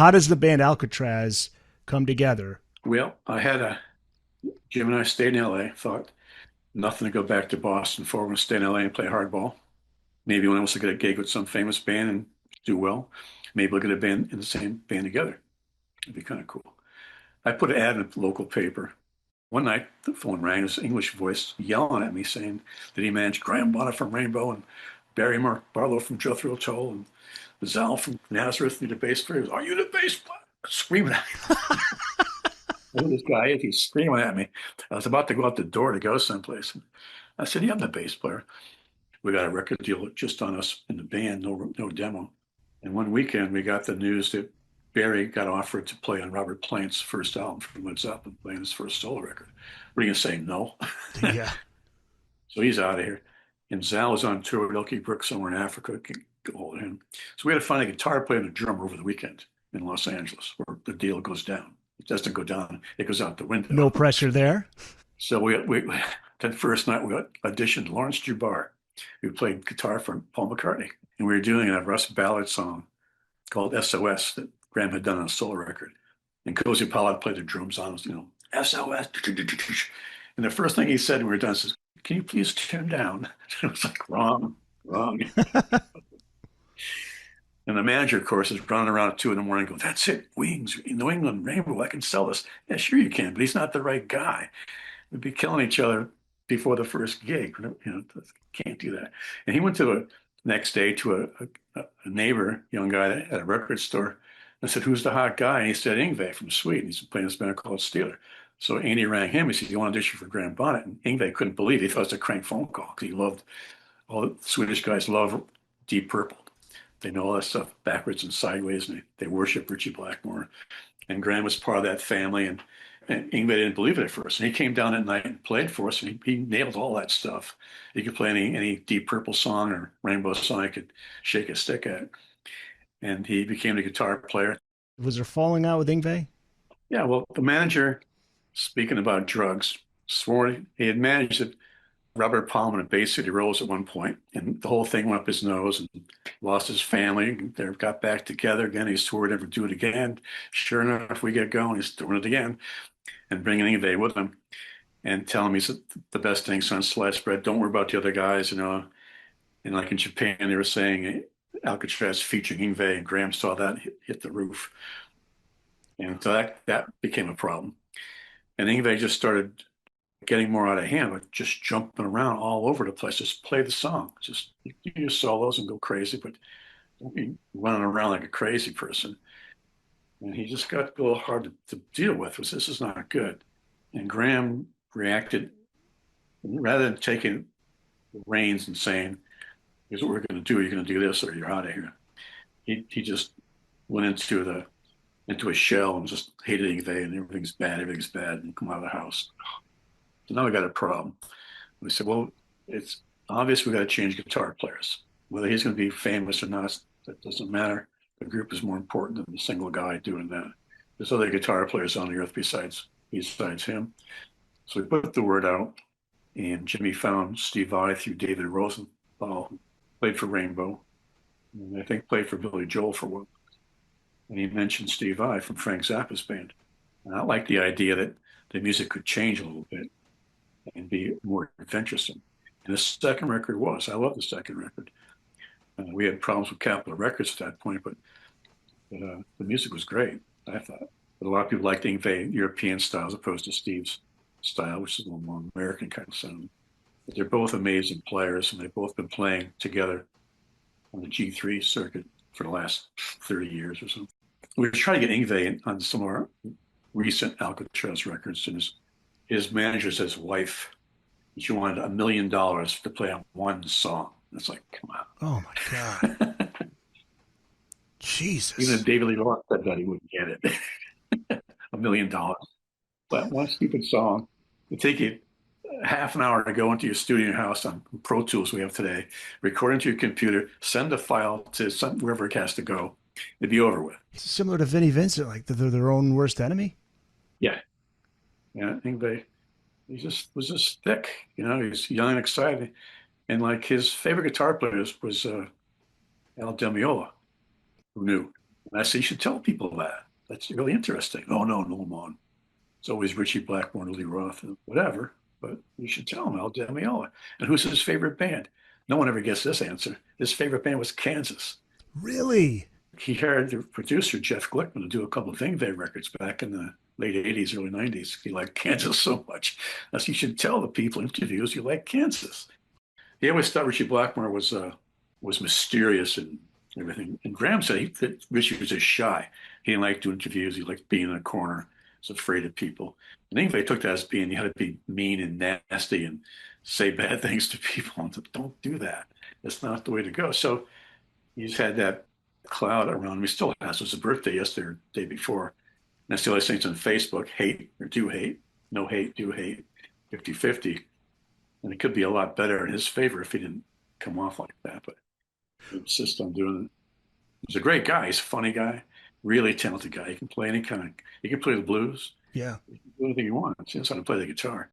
How does the band Alcatrazz come together? Well, Jim and I stayed in LA, thought nothing to go back to Boston for. We're going to stay in LA and play hardball. Maybe one of us will get a gig with some famous band and do well. Maybe we'll get a band in the same band together. It'd be kind of cool. I put an ad in a local paper. One night, the phone rang. This English voice yelling at me saying that he managed Graham Bonnet from Rainbow and Barry Mark Barlow from Jethro Tull and Zal from Nazareth need a bass player. He goes, "Are you the bass player?" Screaming at me. Who this guy is? He's screaming at me. I was about to go out the door to go someplace. I said, "Yeah, I'm the bass player." We got a record deal just on us in the band, no demo. And one weekend, we got the news that Barry got offered to play on Robert Plant's first album from Led Zeppelin, playing his first solo record. What are you going to say? No. Yeah. So he's out of here. And Zal is on tour with Elkie Brooks somewhere in Africa. Can get hold of him. So we had to find a guitar player and a drummer over the weekend in Los Angeles, where the deal goes down. It doesn't go down, it goes out the window. No pressure there. So we that first night we auditioned Lawrence Jubbar, who played guitar for Paul McCartney. And we were doing a Russ Ballard song called SOS that Graham had done on a solo record. And Cozy Powell played the drums on it, SOS. And the first thing he said when we were done is, "Can you please tune down?" It was like, wrong, wrong. And the manager, of course, is running around at 2 a.m. going, "That's it, Wings, New England Rainbow, I can sell this." "Yeah, sure you can, but he's not the right guy. We'd be killing each other before the first gig. Can't do that." And he went to the next day to a neighbor, young guy at a record store. I said, "Who's the hot guy?" And he said, "Yngwie from Sweden. He's playing this band called Steeler." So Andy rang him. He said, "You want to audition for Graham Bonnet?" And Yngwie couldn't believe it. He thought it was a crank phone call because he loved, all the Swedish guys love Deep Purple. They know all that stuff backwards and sideways, and they worship Richie Blackmore. And Graham was part of that family. And Yngwie didn't believe it at first. And he came down at night and played for us, and he nailed all that stuff. He could play any Deep Purple song or Rainbow song he could shake a stick at. And he became the guitar player. Was there falling out with Yngwie? Yeah, well, the manager, speaking about drugs, swore he had managed it. Robert Palmer and Bay City Rollers at one point, and the whole thing went up his nose and lost his family. They got back together again. He swore never do it again. Sure enough, we get going. He's doing it again and bringing Yngwie with him and telling me he's the best thing since sliced bread. Don't worry about the other guys. And like in Japan, they were saying Alcatrazz featuring Yngwie, and Graham saw that hit the roof. And so that became a problem. And Yngwie just started getting more out of hand, but just jumping around all over the place. Just play the song. Just do your solos and go crazy, but don't be running around like a crazy person. And he just got a little hard to deal with. This is not good. And Graham reacted, rather than taking the reins and saying, "Here's what we're going to do. You're going to do this, or you're out of here." He just went into a shell and just hated Yngwie, and everything's bad, and come out of the house. So now we got a problem. We said, well, it's obvious we got to change guitar players. Whether he's going to be famous or not, that doesn't matter. The group is more important than the single guy doing that. There's other guitar players on the earth besides him. So we put the word out, and Jimmy found Steve Vai through David Rosenthal, who played for Rainbow, and I think played for Billy Joel for a while. And he mentioned Steve Vai from Frank Zappa's band. And I like the idea that the music could change a little bit and be more adventuresome. And the second record was. I love the second record. We had problems with Capitol Records at that point, but the music was great, I thought. But a lot of people liked Yngwie European style as opposed to Steve's style, which is a little more American kind of sound. But they're both amazing players, and they've both been playing together on the G3 circuit for the last 30 years or so. We were trying to get Yngwie on some of our recent Alcatrazz records, and his manager says, wife, she wanted $1 million to play on one song. It's like, come Oh my God. on. Even Jesus. if David Lee Roth said that, he wouldn't get it. $1 million. But one stupid song. It take you half an hour to go into your studio house on Pro Tools we have today, record into your computer, send a file to wherever it has to go. It'd be over with. It's similar to Vinnie Vincent, like they're their own worst enemy. Yeah. Yeah. I think he just was just thick. He's young and excited. And like his favorite guitar player was Al Di Meola, who knew. And I said, you should tell people that. That's really interesting. Oh, no, no, Mon. It's always Richie Blackmore, Lee Roth, and whatever. But you should tell him, El Demiola. And who's his favorite band? No one ever gets this answer. His favorite band was Kansas. Really? He hired the producer, Jeff Glickman, to do a couple of Yngwie records back in the late 80s, early 90s. He liked Kansas so much. That's you should tell the people in interviews you like Kansas. He always thought Richie Blackmore was mysterious and everything. And Graham said that Richie was just shy. He didn't like doing interviews. He liked being in a corner. He was afraid of people. And Yngwie took that as being you had to be mean and nasty and say bad things to people. And don't do that. That's not the way to go. So he's had that cloud around him. He still has. It was his birthday yesterday or the day before. And I still have things on Facebook, hate or do hate, no hate, do hate, 50-50. And it could be a lot better in his favor if he didn't come off like that. But he insists on doing it. He's a great guy. He's a funny guy, really talented guy. He can play any kind. He can play the blues. Yeah. He can do anything he wants. He knows how to play the guitar.